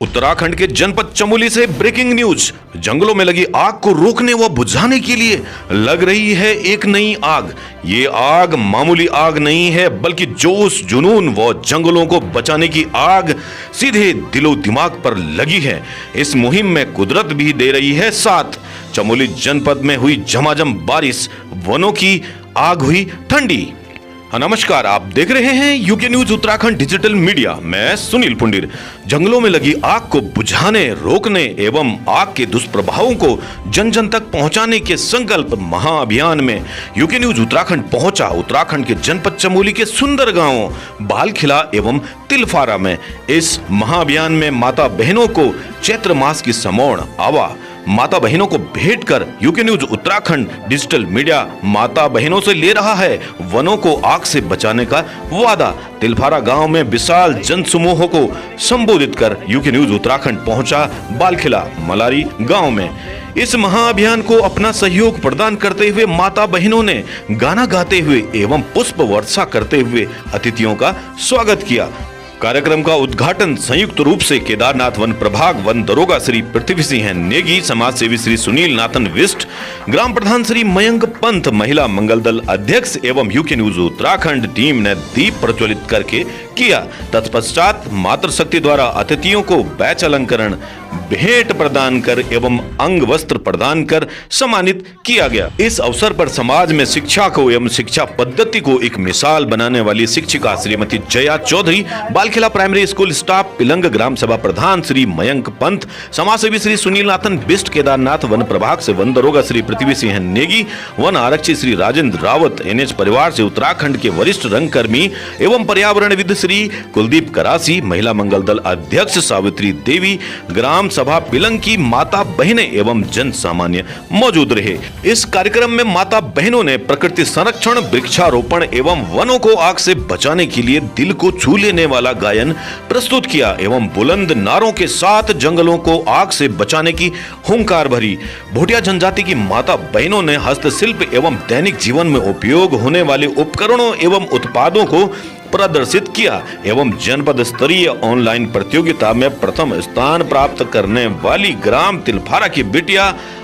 उत्तराखंड के जनपद चमोली से ब्रेकिंग न्यूज। जंगलों में लगी आग को रोकने व बुझाने के लिए लग रही है एक नई आग। ये आग मामूली आग नहीं है, बल्कि जोश जुनून व जंगलों को बचाने की आग सीधे दिलो दिमाग पर लगी है। इस मुहिम में कुदरत भी दे रही है साथ। चमोली जनपद में हुई झमाझम बारिश, वनों की आग हुई ठंडी। नमस्कार, आप देख रहे हैं UK news Uttarakhand digital media. मैं सुनील पुंडीर। जंगलों में लगी आग को बुझाने, रोकने एवं आग के दुष्प्रभावों को जन जन तक पहुंचाने के संकल्प महाअभियान में यूके न्यूज उत्तराखंड पहुंचा। उत्तराखंड के जनपद चमोली के सुंदर गांवों बालखिला एवं तिलफारा में इस महाअभियान में माता बहनों को चैत्र मास की समौण आवा माता बहनों को भेंट कर UK news Uttarakhand digital media माता बहनों से ले रहा है वनों को आग से बचाने का वादा। तिलफारा गांव में विशाल जन समूहों को संबोधित कर यूके न्यूज उत्तराखंड पहुंचा बालखिला मलारी गांव में। इस महाअभियान को अपना सहयोग प्रदान करते हुए माता बहनों ने गाना गाते हुए एवं पुष्प वर्षा करते हुए अतिथियों का स्वागत किया। कार्यक्रम का उद्घाटन संयुक्त रूप से केदारनाथ वन प्रभाग वन दरोगा श्री पृथ्वी सिंह नेगी, समाज सेवी श्री सुनील नाथन विष्ट, ग्राम प्रधान श्री मयंक पंत, महिला मंगल दल अध्यक्ष एवं यूके न्यूज उत्तराखंड टीम ने दीप प्रज्वलित करके किया। तत्पश्चात मातृशक्ति द्वारा अतिथियों को बैच अलंकरण, भेंट प्रदान कर एवं अंग वस्त्र प्रदान कर सम्मानित किया गया। इस अवसर पर समाज में शिक्षा को एवं शिक्षा पद्धति को एक मिसाल बनाने वाली शिक्षिका Shrimati Jaya Chaudhary, Balkhila primary school staff Pilang, ग्राम सभा प्रधान श्री मयंक पंत, समाज सेवी श्री सुनील नाथन बिष्ट, केदारनाथ वन प्रभाग से वन दरोगा श्री पृथ्वी सिंह नेगी, वन आरक्षी श्री राजेंद्र रावत, एनएच परिवार से उत्तराखंड के वरिष्ठ रंगकर्मी एवं पर्यावरणविद श्री कुलदीप करासी, महिला मंगल दल अध्यक्ष सावित्री देवी, ग्राम सभा पिलंग की माता बहनें एवं जन सामान्य मौजूद रहे। इस कार्यक्रम में माता बहनों ने प्रकृति संरक्षण, वृक्षारोपण एवं वनों को आग से बचाने के लिए दिल को छू लेने वाला गायन प्रस्तुत किया एवं बुलंद नारों के साथ जंगलों को आग से बचाने की हुंकार भरी। भोटिया जनजाति की माता बहनों ने हस्तशिल्प एवं दैनिक जीवन में उपयोग होने वाले उपकरणों एवं उत्पादों को प्रदर्शित किया एवं जनपद स्तरीय ऑनलाइन प्रतियोगिता में प्रथम स्थान प्राप्त करने वाली ग्राम तिलफारा की बिटिया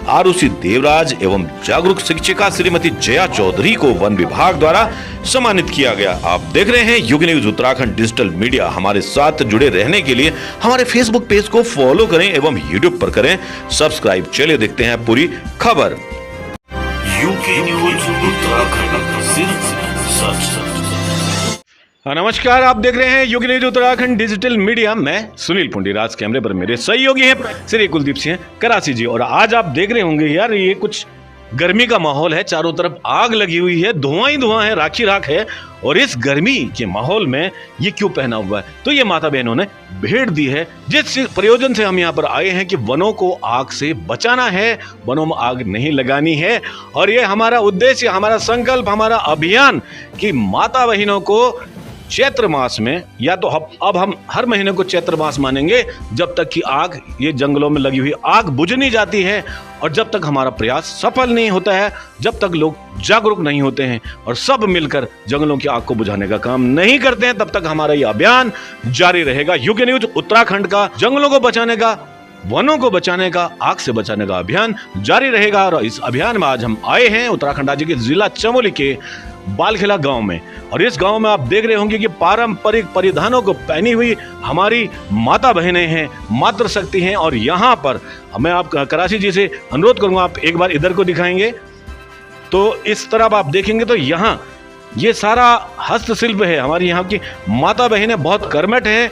आरुषि देवराज एवं जागरूक शिक्षिका श्रीमती जया चौधरी को वन विभाग द्वारा सम्मानित किया गया। आप देख रहे हैं UK news Uttarakhand digital media. हमारे साथ जुड़े रहने के लिए हमारे फेसबुक पेज को फॉलो करें एवं यूट्यूब पर करें सब्सक्राइब। चलिए देखते हैं पूरी खबर। यूके न्यूज उत्तराखंड, सिर्फ सच। नमस्कार, आप देख रहे हैं UK news Uttarakhand digital media. मैं सुनील पुंडीर। आज कैमरे पर मेरे सहयोगी हैं श्री कुलदीप सिंह करासी जी। और आज आप देख रहे होंगे यार, ये कुछ गर्मी का माहौल है, चारों तरफ आग लगी हुई है, धुआं ही धुआं है, राख ही राख है। और इस गर्मी के माहौल में ये क्यों पहना हुआ है? तो ये माता बहनों ने भेंट दी है, जिस प्रयोजन से हम यहाँ पर आए हैं कि वनों को आग से बचाना है, वनों में आग नहीं लगानी है। और ये हमारा उद्देश्य, हमारा संकल्प, हमारा अभियान कि माता बहनों को चैत्र मास में, या तो अब हम हर महीने को चैत्र मास मानेंगे, जब तक कि आग, ये जंगलों में लगी हुई आग बुझ नहीं जाती है और जब तक हमारा प्रयास सफल नहीं होता है, जब तक लोग जागरूक नहीं होते हैं और सब मिलकर जंगलों की आग को बुझाने का काम नहीं करते हैं, तब तक हमारा ये अभियान जारी रहेगा। यूके न्यूज उत्तराखंड का जंगलों को बचाने का, वनों को बचाने का, आग से बचाने का अभियान जारी रहेगा। और इस अभियान में आज हम आए हैं उत्तराखंड राज्य के जिला चमोली के बालखिला गांव में। और इस गांव में आप देख रहे होंगे कि पारंपरिक परिधानों को पहनी हुई हमारी माता बहनें हैं, मातृशक्ति हैं। और यहाँ पर मैं आप करासी जी से अनुरोध करूंगा, आप एक बार इधर को दिखाएंगे तो इस तरफ आप देखेंगे तो यहाँ ये सारा हस्तशिल्प है। हमारी यहाँ की माता बहनें बहुत कर्मठ हैं,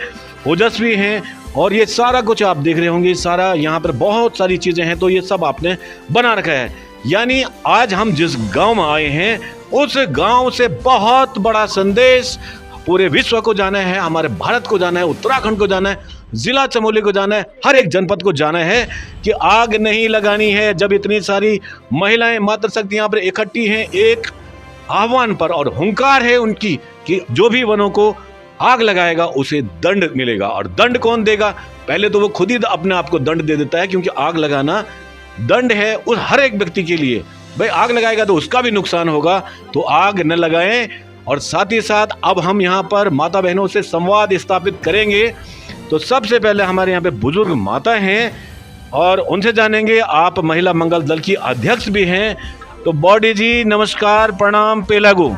ओजस्वी हैं। और ये सारा कुछ आप देख रहे होंगे, सारा यहाँ पर बहुत सारी चीजें हैं, तो ये सब आपने बना रखा है। यानी आज हम जिस गांव में आए हैं, उस गांव से बहुत बड़ा संदेश पूरे विश्व को जाना है, हमारे भारत को जाना है, उत्तराखंड को जाना है, जिला चमोली को जाना है, हर एक जनपद को जाना है कि आग नहीं लगानी है। जब इतनी सारी महिलाएं मातृशक्ति यहाँ पर इकट्ठी हैं एक आह्वान पर, और हुंकार है उनकी कि जो भी वनों को आग लगाएगा उसे दंड मिलेगा। और दंड कौन देगा? पहले तो वो खुद ही अपने आप को दंड दे देता है, क्योंकि आग लगाना दंड है उस हर एक व्यक्ति के लिए। भाई आग लगाएगा तो उसका भी नुकसान होगा, तो आग न लगाएं। और साथ ही साथ अब हम यहाँ पर माता बहनों से संवाद स्थापित करेंगे तो सबसे पहले हमारे यहाँ पे बुजुर्ग माता हैं और उनसे जानेंगे। आप महिला मंगल दल की अध्यक्ष भी हैं। तो बॉडी जी नमस्कार, प्रणाम, पेलागू।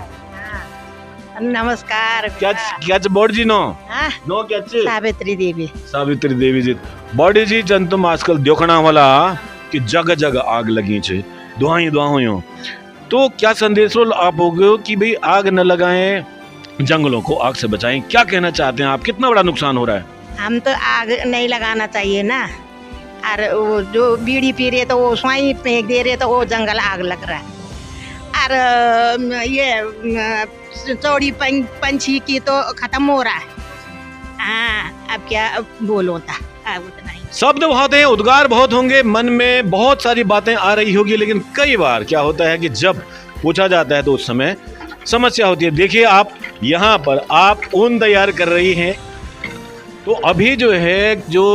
नमस्कार। क्या बॉडी जी नो हाँ? नो क्या सावित्री देवी जी बॉडी जी जन तुम आजकल देखना वाला कि जगह जगह आग लगी छे, दुआई दुआओ। तो क्या संदेश आप हो कि भाई आग न लगाएं, जंगलों को आग से बचाएं, क्या कहना चाहते हैं आप? कितना बड़ा नुकसान हो रहा है? हम तो आग नहीं लगाना चाहिए ना, और वो जो बीड़ी पी रहे तो वो स्वाई फेंक दे रहे तो वो जंगल आग लग रहा है। और ये चौड़ी पंछी की तो खत्म हो रहा है। हाँ, अब क्या बोलो था, उतना ही। शब्द बहुत हैं, उद्गार बहुत होंगे, मन में बहुत सारी बातें आ रही होगी, लेकिन कई बार क्या होता है कि जब पूछा जाता है तो उस समय समस्या होती है। देखिए आप यहाँ पर आप ऊन तैयार कर रही हैं, तो अभी जो है जो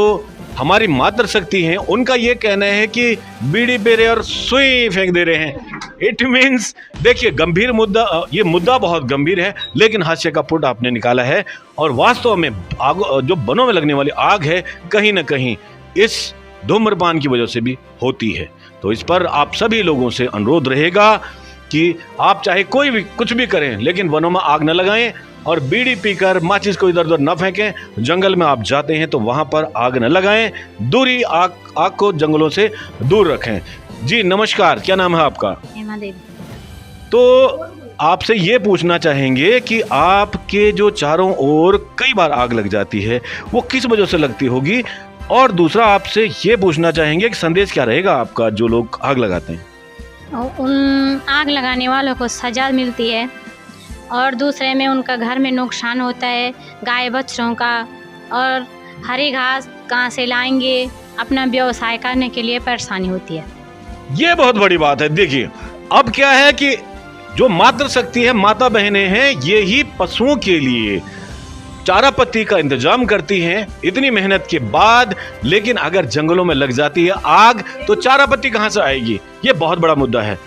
हमारी मातृ शक्ति हैं उनका ये कहना है कि बीड़ी पे रहे और सुई फेंक दे रहे हैं। इट मीन्स देखिए गंभीर मुद्दा, ये मुद्दा बहुत गंभीर है, लेकिन हास्य का पुट आपने निकाला है। और वास्तव में आग, जो वनों में लगने वाली आग है, कहीं ना कहीं इस धूम्रपान की वजह से भी होती है। तो इस पर आप सभी लोगों से अनुरोध रहेगा कि आप चाहे कोई भी कुछ भी करें, लेकिन वनों में आग न लगाएं और बीड़ी पीकर माचिस को इधर उधर न फेंकें। जंगल में आप जाते हैं तो वहां पर आग न लगाएं, दूरी आग को जंगलों से दूर रखें। जी नमस्कार, क्या नाम है आपका? हेमा देवी। तो आपसे ये पूछना चाहेंगे कि आपके जो चारों ओर कई बार आग लग जाती है, वो किस वजह से लगती होगी? और दूसरा आपसे ये पूछना चाहेंगे कि संदेश क्या रहेगा आपका जो लोग आग लगाते हैं? उन आग लगाने वालों को सजा मिलती है, और दूसरे में उनका घर में नुकसान होता है, गाय बच्चों का, और हरी घास कहाँ से लाएंगे, अपना व्यवसाय करने के लिए परेशानी होती है। ये बहुत बड़ी बात है। देखिए अब क्या है कि जो मातृ शक्ति है, माता बहनें हैं, ये ही पशुओं के लिए चारा पत्ती का इंतजाम करती हैं इतनी मेहनत के बाद। लेकिन अगर जंगलों में लग जाती है आग तो चारा पत्ती कहां से आएगी? ये बहुत बड़ा मुद्दा है।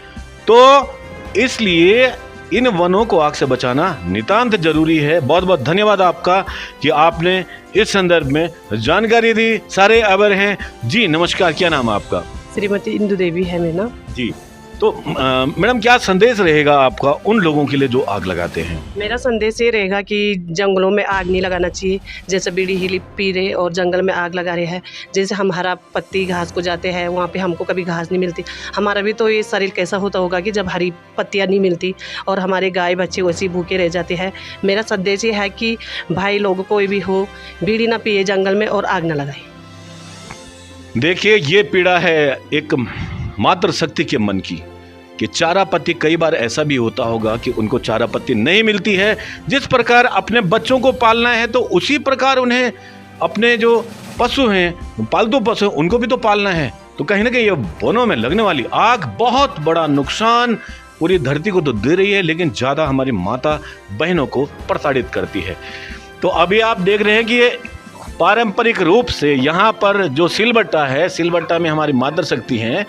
तो इसलिए इन वनों को आग से बचाना नितांत जरूरी है। बहुत बहुत धन्यवाद आपका कि आपने इस संदर्भ में जानकारी दी। सारे अबर हैं। जी नमस्कार, क्या नाम है आपका? श्रीमती इंदु देवी है मेरा नाम। जी तो मैडम क्या संदेश रहेगा आपका उन लोगों के लिए जो आग लगाते हैं? मेरा संदेश ये रहेगा कि जंगलों में आग नहीं लगाना चाहिए। जैसे बीड़ी हिली पी रहे और जंगल में आग लगा रहे हैं, जैसे हम हरा पत्ती घास को जाते हैं, वहाँ पे हमको कभी घास नहीं मिलती। हमारा भी तो ये शरीर कैसा होता होगा कि जब हरी पत्तियाँ नहीं मिलती और हमारे गाय बच्चे वैसे भूखे रह जाते हैं। मेरा संदेश ये है कि भाई लोग कोई भी हो, बीड़ी ना पिए जंगल में और आग ना लगाए। देखिए ये पीड़ा है एक मातृ शक्ति के मन की कि चारा पत्ती, कई बार ऐसा भी होता होगा कि उनको चारा पत्ती नहीं मिलती है। जिस प्रकार अपने बच्चों को पालना है तो उसी प्रकार उन्हें अपने जो पशु हैं, पालतू पशु हैं, उनको भी तो पालना है। तो कहीं ना कहीं ये वनों में लगने वाली आग बहुत बड़ा नुकसान पूरी धरती को तो दे रही है, लेकिन ज़्यादा हमारी माता बहनों को प्रताड़ित करती है। तो अभी आप देख रहे हैं कि ये पारंपरिक रूप से यहाँ पर जो सिलबट्टा है, सिलबट्टा में हमारी मातृ शक्ति हैं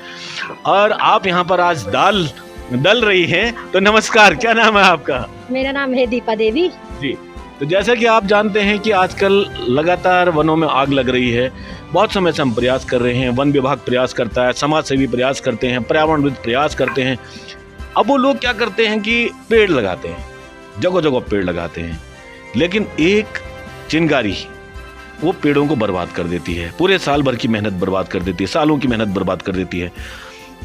और आप यहाँ पर आज दाल डल रही हैं। तो नमस्कार, क्या नाम है आपका? मेरा नाम है दीपा देवी। जी तो जैसा कि आप जानते हैं कि आजकल लगातार वनों में आग लग रही है। बहुत समय से हम प्रयास कर रहे हैं, वन विभाग प्रयास करता है, समाज सेवी प्रयास करते हैं, पर्यावरणविद प्रयास करते हैं। अब वो लोग क्या करते हैं कि पेड़ लगाते हैं, जगह जगह पेड़ लगाते हैं, लेकिन एक चिंगारी वो पेड़ों को बर्बाद कर देती है, पूरे साल भर की मेहनत बर्बाद कर देती है, सालों की मेहनत बर्बाद कर देती है।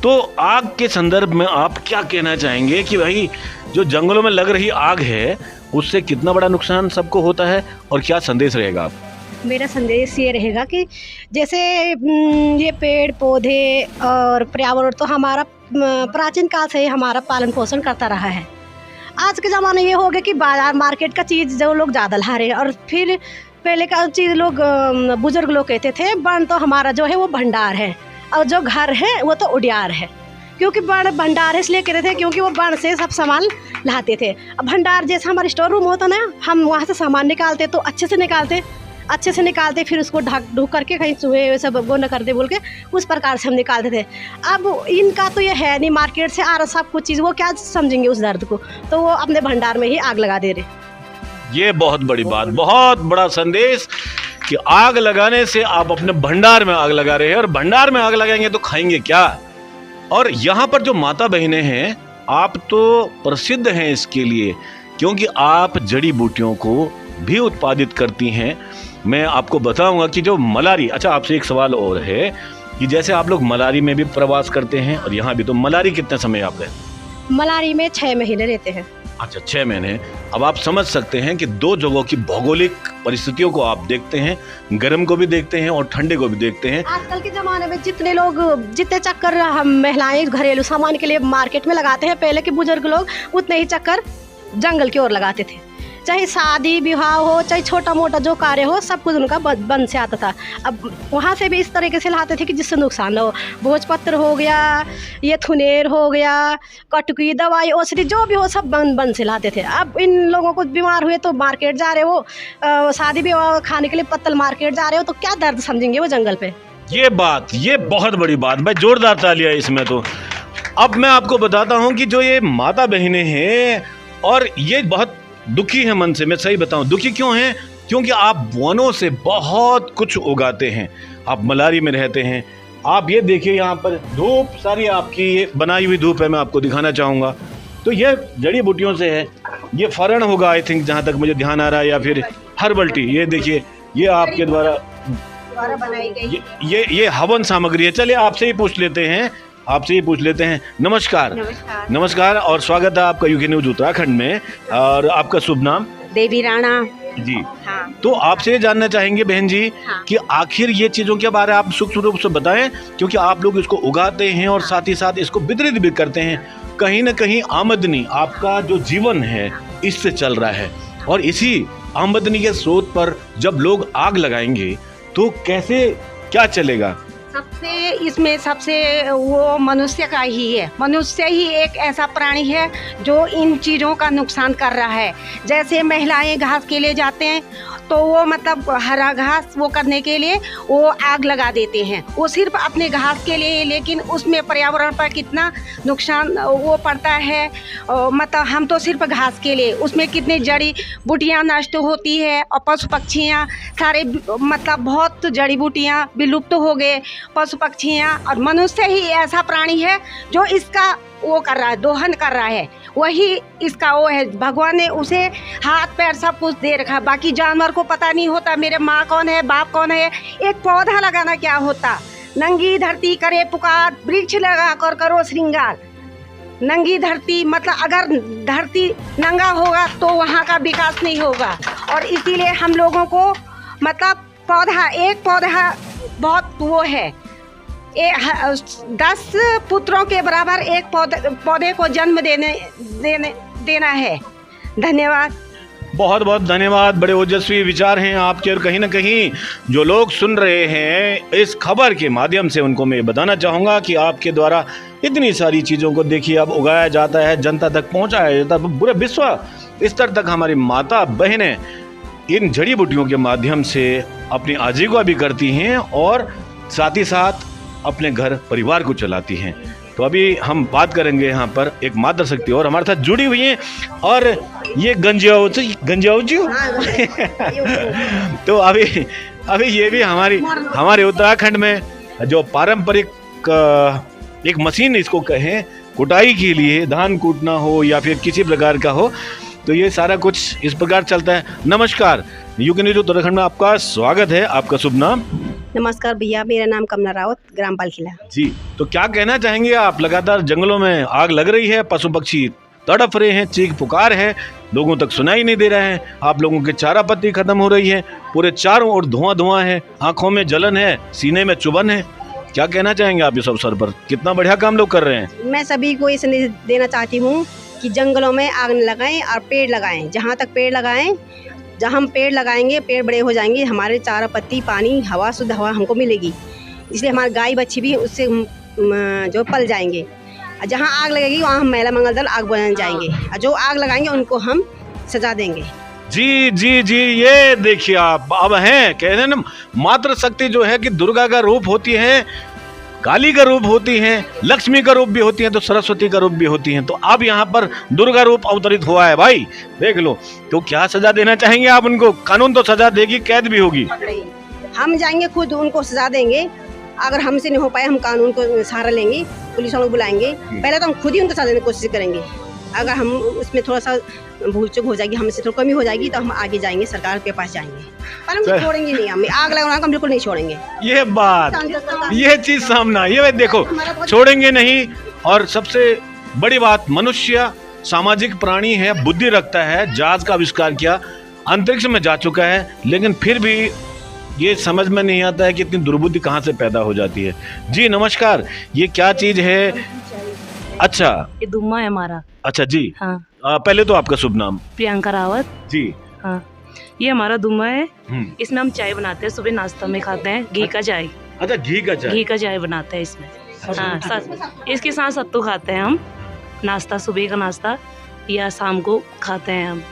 तो आग के संदर्भ में आप क्या कहना चाहेंगे कि भाई जो जंगलों में लग रही आग है उससे कितना बड़ा नुकसान सबको होता है और क्या संदेश रहेगा आप? मेरा संदेश ये रहेगा कि जैसे ये पेड़ पौधे और पर्यावरण तो हमारा प्राचीन काल से ही हमारा पालन पोषण करता रहा है। आज के ज़माने ये हो गया कि बाजार मार्केट का चीज़ जो लोग ज़्यादा ला रहे हैं, और फिर पहले का चीज़ लोग बुजुर्ग लोग कहते थे बन तो हमारा जो है वो भंडार है और जो घर है वो तो उडियार है। क्योंकि बण भंडार इसलिए कहते थे क्योंकि वो बण से सब सामान लाते थे। अब भंडार जैसे हमारा स्टोर रूम होता ना, हम वहाँ से सामान निकालते तो अच्छे से निकालते फिर उसको ढूक करके कहीं चूहे सब वो न कर दे बोल के उस प्रकार से हम निकालते थे। अब इनका तो ये है नहीं, मार्केट से आ रहा सब कुछ चीज़, वो क्या समझेंगे उस दर्द को, तो वो अपने भंडार में ही आग लगा दे रहे। ये बहुत बड़ी बात, बहुत बड़ा संदेश कि आग लगाने से आप अपने भंडार में आग लगा रहे हैं, और भंडार में आग लगाएंगे तो खाएंगे क्या। और यहाँ पर जो माता बहनें हैं, आप तो प्रसिद्ध हैं इसके लिए, क्योंकि आप जड़ी बूटियों को भी उत्पादित करती हैं। मैं आपको बताऊंगा कि जो मलारी, अच्छा आपसे एक सवाल और है कि जैसे आप लोग मलारी में भी प्रवास करते हैं और यहाँ भी, तो मलारी कितने समय आप गए? मलारी में 6 महीने रहते हैं। अच्छा, 6 महीने। अब आप समझ सकते हैं कि 2 जगहों की भौगोलिक परिस्थितियों को आप देखते हैं, गर्म को भी देखते हैं और ठंडे को भी देखते हैं। आजकल के ज़माने में जितने चक्कर हम महिलाएं घरेलू सामान के लिए मार्केट में लगाते हैं, पहले के बुजुर्ग लोग उतने ही चक्कर जंगल की ओर लगाते थे। चाहे शादी विवाह हो, चाहे छोटा मोटा जो कार्य हो, सब कुछ उनका वन से आता था। अब वहाँ से भी इस तरीके से लाते थे कि जिससे नुकसान न हो। भोजपत्र हो गया, ये थुनेर हो गया, कटकी, दवाई, औषधि जो भी हो, सब वन से लाते थे। अब इन लोगों को बीमार हुए तो मार्केट जा रहे हो, शादी विवाह खाने के लिए पत्तल मार्केट जा रहे हो, तो क्या दर्द समझेंगे वो जंगल पे। ये बहुत बड़ी बात, भाई जोरदार तालियां इसमें। तो अब मैं आपको बताता हूँ कि जो ये माता बहनें हैं, और ये बहुत दुखी है मन से। मैं सही बताऊं, दुखी क्यों हैं? क्योंकि आप वनों से बहुत कुछ उगाते हैं, आप मलारी में रहते हैं। आप ये देखिए, यहाँ पर धूप सारी आपकी ये बनाई हुई धूप है, मैं आपको दिखाना चाहूँगा। तो ये जड़ी बूटियों से है, ये फरण होगा आई थिंक, जहाँ तक मुझे ध्यान आ रहा है, या फिर हर्बल टी। ये देखिए, ये आपके द्वारा बनाई गई ये हवन सामग्री है। चलिए आपसे ही पूछ लेते हैं, नमस्कार। नमस्कार और स्वागत है आपका यूके न्यूज उत्तराखंड में। और आपका शुभ नाम? देवी राणा जी। हाँ। तो आपसे ये जानना चाहेंगे बहन जी, हाँ। कि आखिर ये चीजों के बारे में आप सूक्ष्म रूप से बताएं, क्योंकि आप लोग इसको उगाते हैं और साथ ही साथ इसको वितरित भी करते हैं। कहीं ना कहीं आमदनी, आपका जो जीवन है इससे चल रहा है, और इसी आमदनी के स्रोत पर जब लोग आग लगाएंगे तो कैसे क्या चलेगा? सबसे वो मनुष्य का ही है। मनुष्य ही एक ऐसा प्राणी है जो इन चीज़ों का नुकसान कर रहा है। जैसे महिलाएं घास के लिए जाते हैं तो वो मतलब हरा घास वो करने के लिए वो आग लगा देते हैं, वो सिर्फ अपने घास के लिए, लेकिन उसमें पर्यावरण पर कितना नुकसान वो पड़ता है। मतलब हम तो सिर्फ घास के लिए, उसमें कितनी जड़ी बूटियाँ नष्ट होती है, और पशु पक्षियाँ सारे मतलब बहुत जड़ी बूटियाँ विलुप्त हो गए, पशु पक्षियाँ। और मनुष्य ही ऐसा प्राणी है जो इसका वो कर रहा है, दोहन कर रहा है, वही इसका वो है। भगवान ने उसे हाथ पैर सब कुछ दे रखा, बाकी जानवर को पता नहीं होता मेरे माँ कौन है, बाप कौन है। एक पौधा लगाना क्या होता, नंगी धरती करे पुकार, वृक्ष लगा कर करो श्रृंगार। नंगी धरती मतलब अगर धरती नंगा होगा तो वहाँ का विकास नहीं होगा। और इसीलिए हम लोगों को मतलब पौधा, एक पौधा बहुत वो है, 10 पुत्रों के बराबर एक पौधे को जन्म देना है। धन्यवाद। बहुत बहुत धन्यवाद। बड़े ओजस्वी विचार हैं आपके, और कहीं ना कहीं जो लोग सुन रहे हैं इस खबर के माध्यम से, उनको मैं बताना चाहूँगा कि आपके द्वारा इतनी सारी चीज़ों को देखिए अब उगाया जाता है, जनता तक पहुँचाया जाता है, पूरे विश्व स्तर तक हमारी माता बहनें इन जड़ी बूटियों के माध्यम से अपनी आजीविका भी करती हैं और साथ ही साथ अपने घर परिवार को चलाती हैं। तो अभी हम बात करेंगे यहाँ पर एक मातृ शक्ति और हमारे साथ जुड़ी हुई हैं, और ये गंजियाओ जी तो अभी ये भी हमारे उत्तराखंड में जो पारंपरिक एक मशीन इसको कहें, कुटाई के लिए धान कूटना हो या फिर किसी प्रकार का हो, तो ये सारा कुछ इस प्रकार चलता है। नमस्कार, यूके न्यूज उत्तराखंड में आपका स्वागत है। आपका शुभ नाम? नमस्कार भैया, मेरा नाम कमला रावत, ग्राम पालखिला। जी, तो क्या कहना चाहेंगे आप? लगातार जंगलों में आग लग रही है, पशु पक्षी तड़प रहे हैं, चीख पुकार है, लोगों तक सुनाई नहीं दे रहा है, आप लोगों के चारा पत्ती खत्म हो रही है, पूरे चारों ओर धुआं है, आंखों में जलन है, सीने में चुभन है। क्या कहना चाहेंगे आप इस अवसर पर? कितना बढ़िया काम लोग कर रहे हैं। मैं सभी को ये संदेश देना चाहती हूँ कि जंगलों में आग न लगाएं और पेड़ लगाएं। जहाँ तक पेड़ लगाएं, जहाँ हम पेड़ लगाएंगे पेड़ बड़े हो जाएंगे, हमारे चारा पत्ती, पानी, हवा, शुद्ध हवा हमको मिलेगी। इसलिए हमारे गाय बच्चे भी उससे जो पल जाएंगे। जहाँ आग लगेगी वहाँ हम महिला मंगल दल आग बुझाने जाएंगे, और जो आग लगाएंगे उनको हम सजा देंगे। जी जी जी, ये देखिए आप अब हैं, कहते हैं ना, मातृ शक्ति जो है कि दुर्गा का रूप होती है, काली का रूप होती हैं, लक्ष्मी का रूप भी होती हैं, तो सरस्वती का रूप भी होती हैं। तो अब यहाँ पर दुर्गा रूप अवतरित हुआ है भाई, देख लो। तो क्या सजा देना चाहेंगे आप उनको? कानून तो सजा देगी, कैद भी होगी। हम जाएंगे खुद उनको सजा देंगे। अगर हमसे नहीं हो पाए हम कानून को सहारा लेंगे, पुलिस वालों को बुलाएंगे। पहले तो हम खुद ही उनको सजा देने की कोशिश करेंगे। अगर हम उसमें थोड़ा सा भूल चूक हो जाएगी, हमसे थोड़ी कमी हो जाएगी, तो हम आगे जाएंगे, सरकार के पास जाएंगे। पर हम छोड़ेंगे नहीं, हम आग लगाना हम बिल्कुल नहीं छोड़ेंगे। ये बात, ये चीज सामना, ये देखो, छोड़ेंगे नहीं। और सबसे बड़ी बात, मनुष्य सामाजिक प्राणी है, बुद्धि रखता है, जहाज का आविष्कार किया, अंतरिक्ष में जा चुका है, लेकिन फिर भी ये समझ में नहीं आता है कि इतनी दुर्बुद्धि कहाँ से पैदा हो जाती है। जी नमस्कार, ये क्या चीज है? अच्छा, ये दुम्मा है हमारा। अच्छा जी, हाँ। पहले तो आपका शुभ नाम? प्रियंका रावत जी। हाँ, ये हमारा दुम्मा है। इसमें हम चाय बनाते हैं, सुबह नाश्ता में खाते हैं, घी का चाय। अच्छा, घी का चाय? घी का चाय बनाते हैं इसमें। हाँ, इसके साथ सत्तू खाते हैं हम, नाश्ता, सुबह का नाश्ता या शाम को खाते हैं हम।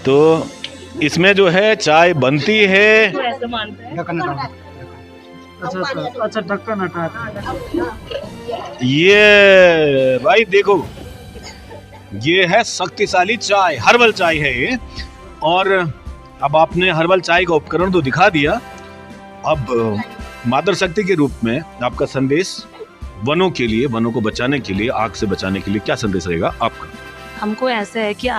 तो इसमें जो है चाय बनती है। तो ऐसे मानते हैं। अच्छा, ढक्कन हटा। ये भाई देखो, ये है शक्तिशाली चाय, हर्बल चाय है ये। और अब आपने हर्बल चाय का उपकरण तो दिखा दिया, अब मातृ शक्ति के रूप में आपका संदेश वनों के लिए, वनों को बचाने के लिए, आग से बचाने के लिए क्या संदेश रहेगा आपका? हमको ऐसा है कि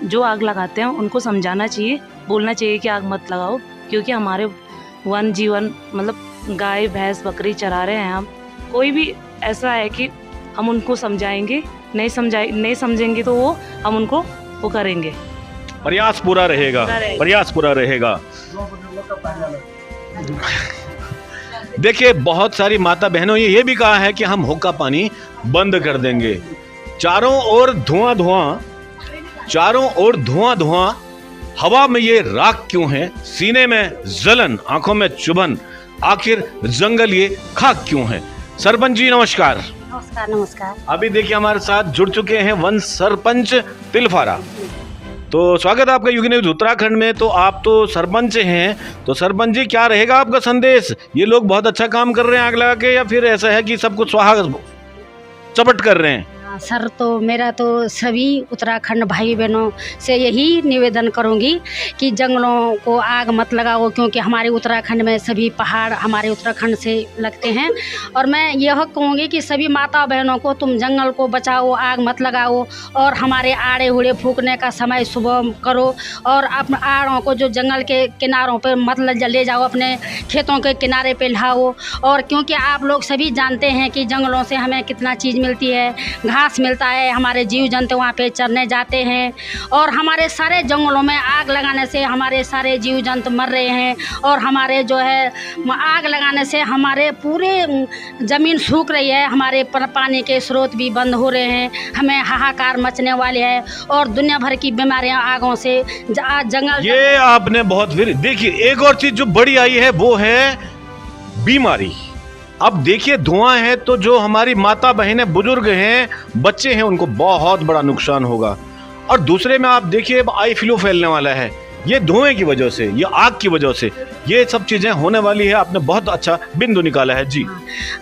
जो आग लगाते हैं उनको समझाना चाहिए, बोलना चाहिए कि आग मत लगाओ, क्योंकि हमारे वन जीवन, मतलब गाय भैंस बकरी चरा रहे हैं हम। कोई भी ऐसा है कि हम उनको समझाएंगे, नहीं समझेंगे तो हम उनको वो करेंगे। प्रयास पूरा रहेगा, प्रयास पूरा रहेगा। देखिए, बहुत सारी माता बहनों ये भी कहा है कि हम हुक्का पानी बंद कर देंगे। चारों ओर धुआं धुआं, चारों ओर धुआं धुआं, हवा में ये राख क्यों है, सीने में जलन, आंखों में चुभन, आखिर जंगल ये खाक क्यों है? सरपंच जी नमस्कार। नमस्कार। नमस्कार। अभी देखिए हमारे साथ जुड़ चुके हैं वन सरपंच तिलफारा। तो स्वागत है आपका यूके न्यूज उत्तराखंड में। तो आप तो सरपंच हैं, तो सरपंच जी क्या रहेगा आपका संदेश? ये लोग बहुत अच्छा काम कर रहे हैं आग लगा के, या फिर ऐसा है कि सब कुछ स्वाहा चपट कर रहे हैं? सर, तो मेरा तो सभी उत्तराखंड भाई बहनों से यही निवेदन करूंगी कि जंगलों को आग मत लगाओ, क्योंकि हमारे उत्तराखंड में सभी पहाड़ हमारे उत्तराखंड से लगते हैं। और मैं यह कहूँगी कि सभी माता बहनों को तुम जंगल को बचाओ, आग मत लगाओ, और हमारे आड़े उड़े फूकने का समय सुबह करो, और अपने आड़ों को जो जंगल के किनारों पर मत ले जाओ, अपने खेतों के किनारे पे लाओ। और क्योंकि आप लोग सभी जानते हैं कि जंगलों से हमें कितना चीज़ मिलती है, घास मिलता है, हमारे जीव जंतु वहाँ पे चरने जाते हैं, और हमारे सारे जंगलों में आग लगाने से हमारे सारे जीव जंतु मर रहे हैं, और हमारे जो है आग लगाने से हमारे पूरे ज़मीन सूख रही है, हमारे पानी के स्रोत भी बंद हो रहे हैं, हमें हाहाकार मचने वाले है, और दुनिया भर की बीमारियां आगों से जंगल। ये आपने बहुत, फिर देखिए एक और चीज जो बड़ी आई है वो है बीमारी। अब देखिए धुआं है तो जो हमारी माता बहनें, बुजुर्ग हैं, बच्चे हैं, उनको बहुत बड़ा नुकसान होगा। और दूसरे में आप देखिए आई फ्लू फैलने वाला है, ये धुएं की वजह से, ये आग की वजह से, ये सब चीजें होने वाली है। आपने बहुत अच्छा बिंदु निकाला है जी।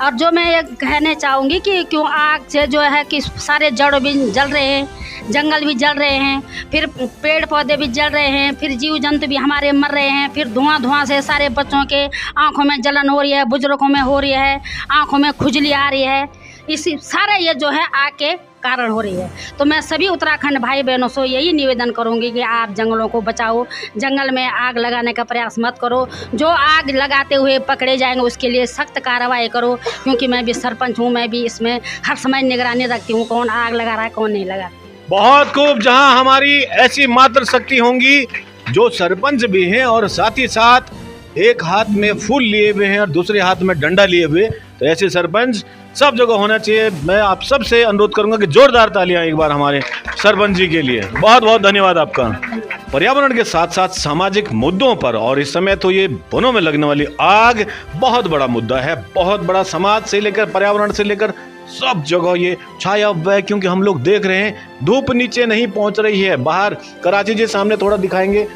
और जो मैं ये कहने चाहूँगी कि क्यों आग से जो है कि सारे जड़ भी जल रहे हैं, जंगल भी जल रहे हैं, फिर पेड़ पौधे भी जल रहे हैं, फिर जीव जंतु भी हमारे मर रहे हैं, फिर धुआं से सारे बच्चों के आंखों में जलन हो रही है, बुजुर्गों में हो रही है, आंखों में खुजली आ रही है, इसी सारे ये जो है आग के कारण हो रही है। तो मैं सभी उत्तराखंड भाई बहनों से यही निवेदन करूंगी कि आप जंगलों को बचाओ, जंगल में आग लगाने का प्रयास मत करो। जो आग लगाते हुए पकड़े जाएंगे उसके लिए सख्त कार्रवाई करो, क्योंकि मैं भी सरपंच हूँ, मैं भी इसमें हर समय निगरानी रखती हूँ कौन आग लगा रहा है कौन नहीं लगा। बहुत खूब। जहां हमारी ऐसी मातृ शक्ति होंगी जो सरपंच भी हैं और साथ ही साथ एक हाथ में फूल लिए हुए हैं और दूसरे हाथ में डंडा लिए हुए, तो ऐसे सरपंच सब जगह होना चाहिए। मैं आप सब से अनुरोध करूंगा कि जोरदार तालियां एक बार हमारे सरपंच जी के लिए। बहुत बहुत धन्यवाद आपका। पर्यावरण के साथ साथ सामाजिक मुद्दों पर, और इस समय तो ये वनों में लगने वाली आग बहुत बड़ा मुद्दा है, बहुत बड़ा, समाज से लेकर पर्यावरण से लेकर सब जगह ये छाया हुआ है। क्योंकि हम लोग देख रहे हैं धूप नीचे नहीं पहुंच रही है। बाहर कराची जी सामने थोड़ा दिखाएंगे,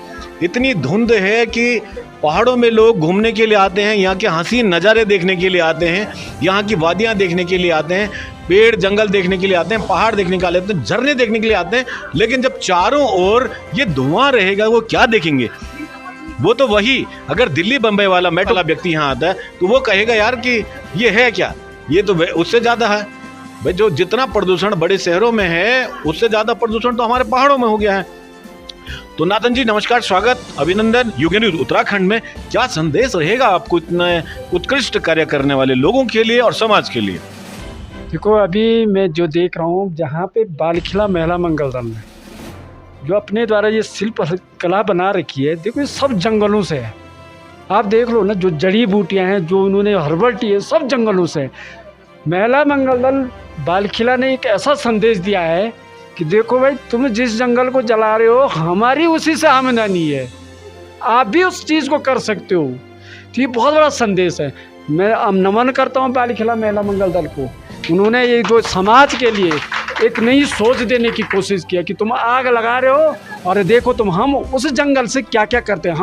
इतनी धुंध है कि पहाड़ों में लोग घूमने के लिए आते हैं, यहाँ के हसीन नज़ारे देखने के लिए आते हैं, यहाँ की वादियाँ देखने के लिए आते हैं, पेड़ जंगल देखने के लिए आते हैं, पहाड़ देखने के लिए आते हैं, झरने देखने के लिए आते हैं। लेकिन जब चारों ओर ये धुआं रहेगा वो क्या देखेंगे? वो तो वही, अगर दिल्ली बम्बई वाला मेट्रो वाला व्यक्ति यहाँ आता है तो वो कहेगा यार कि ये है क्या, ये तो उससे ज्यादा है। भाई जो जितना प्रदूषण बड़े शहरों में है उससे ज्यादा प्रदूषण तो हमारे पहाड़ों में हो गया है। तो नाथन जी नमस्कार, स्वागत, अभिनंदन यूके न्यूज उत्तराखंड में। क्या संदेश रहेगा आपको इतने उत्कृष्ट कार्य करने वाले लोगों के लिए और समाज के लिए? देखो अभी मैं जो देख रहा हूँ, जहाँ पे बालखिला महिला मंगल दल में जो अपने द्वारा ये शिल्प कला बना रखी है, देखो ये सब जंगलों से है। आप देख लो ना, जो जड़ी बूटियाँ हैं, जो उन्होंने हर्बल टी है, सब जंगलों से है। महिला मंगल दल बालखिला ने एक ऐसा संदेश दिया है कि देखो भाई, तुम जिस जंगल को जला रहे हो हमारी उसी से आमदनी है, आप भी उस चीज़ को कर सकते हो। तो ये बहुत बड़ा संदेश है। मैं नमन करता हूँ बालखिला महिला मंगल दल को। उन्होंने ये जो समाज के लिए एक नई सोच देने की कोशिश किया कि तुम आग लगा रहे हो और देखो तुम हम उस जंगल से क्या क्या करते हैं,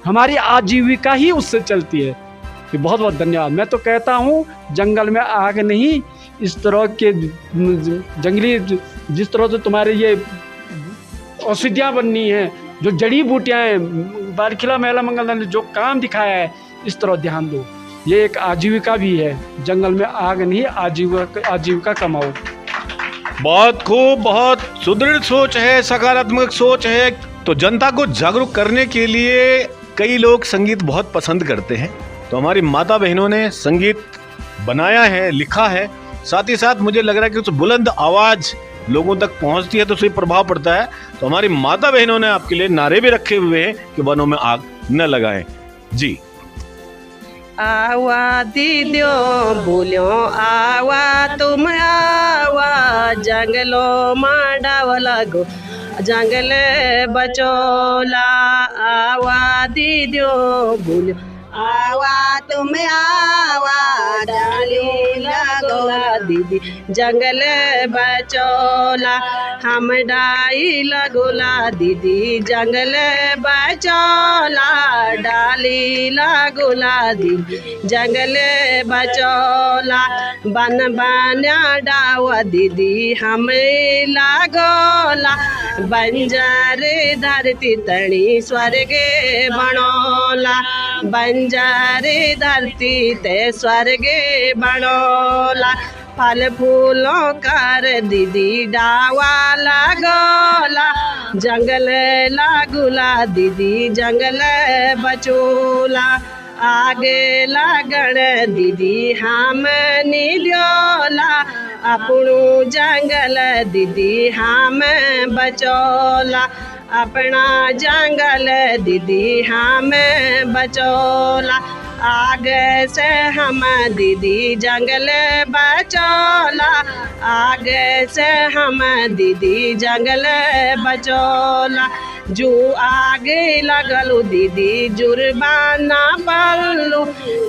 हमारी आजीविका ही उससे चलती है। ये बहुत बहुत धन्यवाद। मैं तो कहता हूँ जंगल में आग नहीं, इस तरह के जंगली जिस तरह से तुम्हारे ये औषधियाँ बननी हैं, जो जड़ी बूटियाँ हैं, बालखिला महिला मंगल दल ने जो काम दिखाया है, इस तरह ध्यान दो। ये एक आजीविका भी है, जंगल में आग नहीं, आजीविका कमाओ। बहुत खूब, बहुत सुदृढ़ सोच है, सकारात्मक सोच है। तो जनता को जागरूक करने के लिए कई लोग संगीत बहुत पसंद करते हैं, तो हमारी माता बहनों ने संगीत बनाया है, लिखा है। साथ ही साथ मुझे लग रहा है कि उस बुलंद आवाज लोगों तक पहुंचती है तो उससे प्रभाव पड़ता है। तो हमारी माता बहनों ने आपके लिए नारे भी रखे हुए हैं कि वनों में आग न लगाएं। जी, आवा दीदियो बोलो आवा तुम आवा, जंगलों में डाव लगो जंगल बचोला। आवा दीदियो बोलो आवा तुम आवा, डाली लगोला दीदी जंगल बचोला। हम डाई लगोला दीदी जंगल बचोला, डाली लगोला दीदी जंगल बचोला। बन बना डावा दीदी हम लागोला, बंजर धरती तणी स्वर्ग बनोला। बंजर धरती ते स्वर्ग बनोला। फल फूलों कर दीदी डावा लागोला, जंगल लागुला दीदी जंगल बचोला। आगे लगन दीदी हम निड्योला, अपनू जंगल दीदी हम बचोला। अपना जंगल दीदी हम बचोला। आगे से हम दीदी जंगल बचोला, आगे से हम दीदी जंगल बचोला। जो आगे लगलू दीदी जुर्माना पड़लू,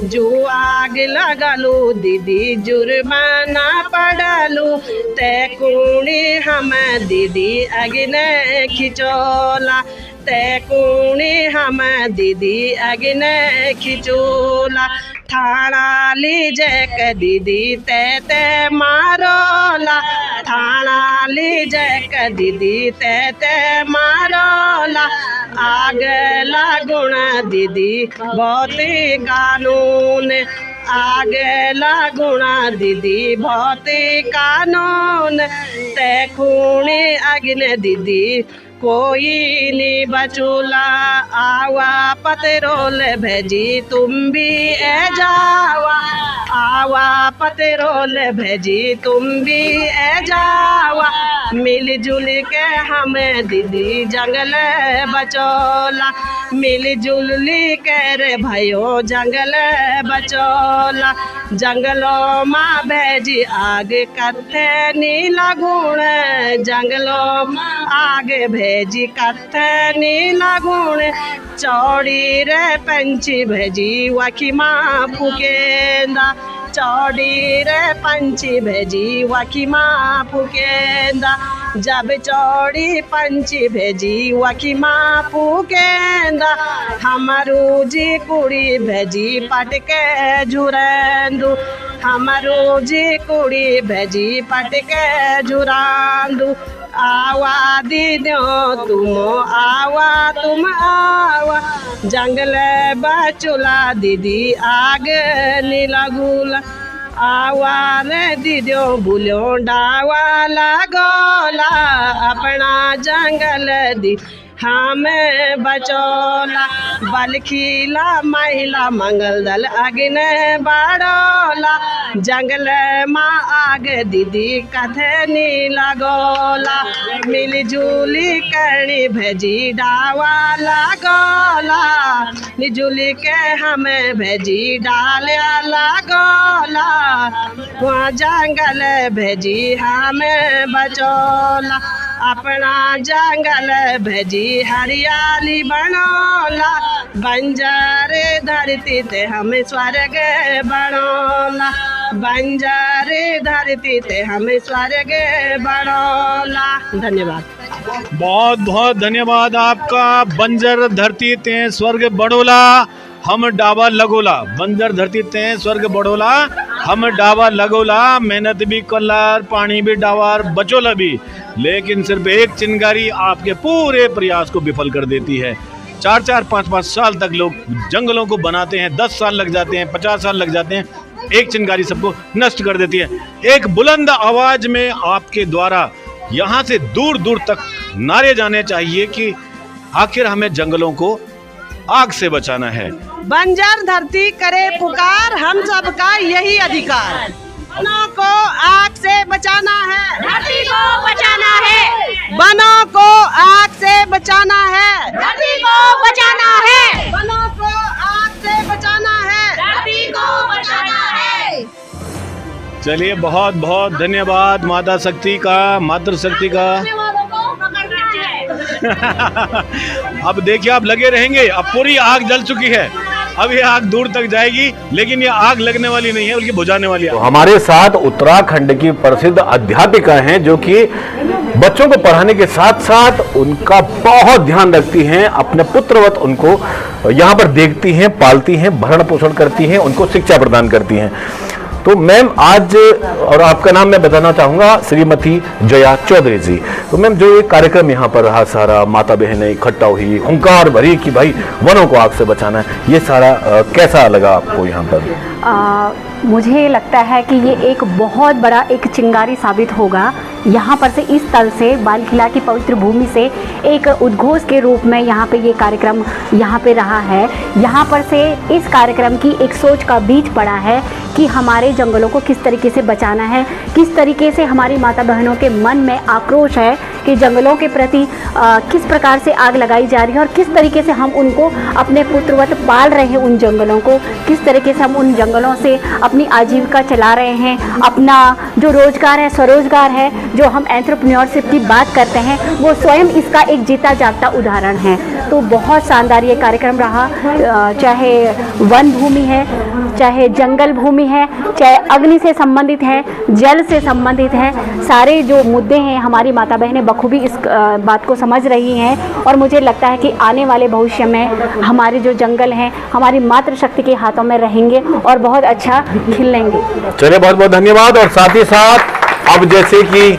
जो आगे लगलू दीदी जुर्माना पड़लू। ते कूणी हम दीदी अग्ने खिचोला, ते कूणी हम दीदी अग्ने खिचोला। थाना लीजे के दीदी ते मारोला, थाना लीजे के दीदी ते मारोला। आग लागुण दीदी बहुत कानून, आग लागुण दीदी बहुत कानून। ते खूनी अग्नि दीदी कोई नहीं बचूला। आवा पतरोल भेजी तुम भी ए जावा, आवा पतरोल भेजी तुम भी ए जावा। मिलजुल के हम दीदी जंगल बचोला, मिलजुल के रे भयो जंगल बचोला। जंगलों माँ भेजी आग कथे नीला गुण, जंगलों माँ आग भेजी कथे नीला गुण। चौड़ी रे पंछी भेजी वखी माँ फुकेंदा, चौड़ी रे पंछी भेजी वखी माँ फुकेंदा। जब चौड़ी पंछी भेजी वखी माँ फुकेंदा, हमारू जी कुड़ी भेजी पटके जुरेंदू, हमारू जी कुड़ी भेजी पटके जुरांदू। आवा दीदियों तुम आवा तुम आवा जंगल बचुला दीदी आग नीला गुला आवा रे दीदियों बुलो डावा लगोला अपना जंगल दी हमें बचोला बलखीला महिला मंगल दल अग्नि बाड़ोला जंगल माँ आग दीदी कथे नीला गोला मिलजुली करनी भेजी डावा लगोला मिलजुली के हमें भेजी डालिया लगोला वहाँ जंगल भेजी हमें बचोला अपना जंगल भेजी हरियाली बनोला बंजारे धरती ते हमें स्वर्ग बनोला बंजारे धरती ते हमें स्वर्ग बनोला। धन्यवाद। बहुत बहुत धन्यवाद आपका। बंजर धरती ते स्वर्ग बड़ोला हम डावा लगोला बंजर धरती ते स्वर्ग बड़ोला हम डावा लगोला मेहनत भी कलार पानी भी डावार बचोला भी लेकिन सिर्फ एक चिंगारी आपके पूरे प्रयास को विफल कर देती है। 4-4 5-5 साल तक लोग जंगलों को बनाते हैं 10 साल लग जाते हैं 50 साल लग जाते हैं एक चिंगारी सबको नष्ट कर देती है। एक बुलंद आवाज में आपके द्वारा यहाँ से दूर दूर तक नारे जाने चाहिए कि आखिर हमें जंगलों को आग से बचाना है। बंजर धरती करे पुकार हम सबका यही अधिकार वनों को आग से बचाना है धरती को बचाना है वनों को आग से बचाना है धरती को बचाना है वनों को आग से बचाना है धरती को बचाना है। चलिए बहुत बहुत धन्यवाद माता शक्ति का मातृशक्ति का। अब देखिए आप लगे रहेंगे अब पूरी आग जल चुकी है अब ये आग दूर तक जाएगी लेकिन ये आग लगने वाली नहीं है बल्कि बुझाने वाली है। तो हमारे साथ उत्तराखंड की प्रसिद्ध अध्यापिका हैं जो कि बच्चों को पढ़ाने के साथ साथ उनका बहुत ध्यान रखती हैं अपने पुत्रवत उनको यहाँ पर देखती हैं पालती हैं भरण पोषण करती हैं उनको शिक्षा प्रदान करती हैं। तो मैम आज और आपका नाम मैं बताना चाहूँगा श्रीमती जया चौधरी जी। तो मैम जो एक कार्यक्रम यहाँ पर रहा सारा माता बहनें इकट्ठा हुई हुंकार भरी कि भाई वनों को आग से बचाना है ये सारा कैसा लगा आपको यहाँ पर? मुझे लगता है कि ये एक बहुत बड़ा एक चिंगारी साबित होगा। यहाँ पर से इस तल से बाल किला की पवित्र भूमि से एक उद्घोष के रूप में यहाँ पे ये कार्यक्रम यहाँ पे रहा है। यहाँ पर से इस कार्यक्रम की एक सोच का बीज पड़ा है कि हमारे जंगलों को किस तरीके से बचाना है किस तरीके से हमारी माता बहनों के मन में आक्रोश है कि जंगलों के प्रति किस प्रकार से आग लगाई जा रही है और किस तरीके से हम उनको अपने पुत्रवत पाल रहे हैं उन जंगलों को किस तरीके से हम उन जंगलों से अपनी आजीविका चला रहे हैं अपना जो रोजगार है स्वरोजगार है जो हम एंटरप्रेन्योरशिप की बात करते हैं वो स्वयं इसका एक जीता जागता उदाहरण है। तो बहुत शानदार ये कार्यक्रम रहा चाहे वन भूमि है चाहे जंगल भूमि है चाहे अग्नि से संबंधित है जल से संबंधित है सारे जो मुद्दे हैं हमारी माता बहनें बखूबी इस बात को समझ रही हैं और मुझे लगता है कि आने वाले भविष्य में हमारे जो जंगल हैं हमारी मातृशक्ति के हाथों में रहेंगे और बहुत अच्छा खिलेंगे। चलिए बहुत बहुत धन्यवाद। और साथ ही साथ अब जैसे कि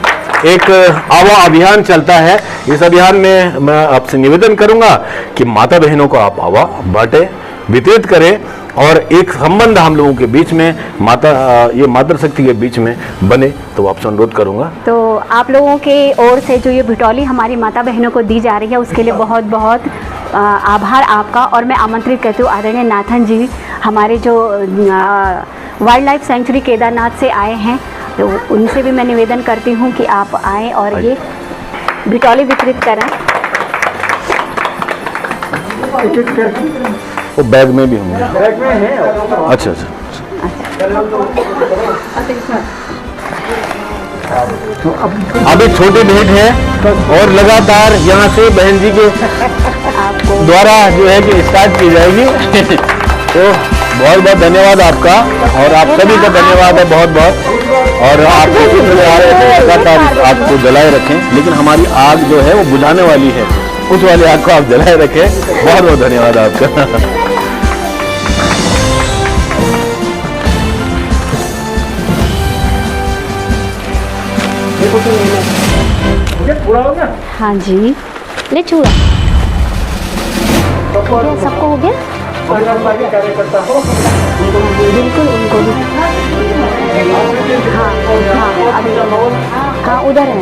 एक आवा अभियान चलता है इस अभियान में मैं आपसे निवेदन करूंगा कि माता बहनों को आप आवा बांटे वितरित करें और एक संबंध हम लोगों के बीच में ये मातृशक्ति के बीच में बने तो आपसे अनुरोध करूंगा। तो आप लोगों के ओर से जो ये भिटौली हमारी माता बहनों को दी जा रही है उसके लिए बहुत बहुत आभार आपका और मैं आमंत्रित करती हूँ आदरणीय नाथन जी हमारे जो वाइल्ड लाइफ सेंचुरी केदारनाथ से आए हैं तो उनसे भी मैं निवेदन करती हूँ कि आप आएँ और ये भिटौली वितरित करें। वो बैग में भी होंगे बैग में है अच्छा अच्छा तो अभी छोटी भेंट है और लगातार यहाँ से बहन जी के द्वारा जो है कि स्टार्ट की जाएगी तो बहुत बहुत धन्यवाद आपका और आप सभी का धन्यवाद है बहुत बहुत और आप लगातार आपको जलाए रखें लेकिन हमारी आग जो है वो बुझाने वाली है उस वाली आग को आप जलाए रखें। बहुत बहुत धन्यवाद आपका। देखो पूरा हो गया? हाँ जी, ले चूड़ा हो गया, सबको हो गया। कार्यकर्ता हो बिल्कुल उनको भी हाँ हाँ अभी हाँ उधर है।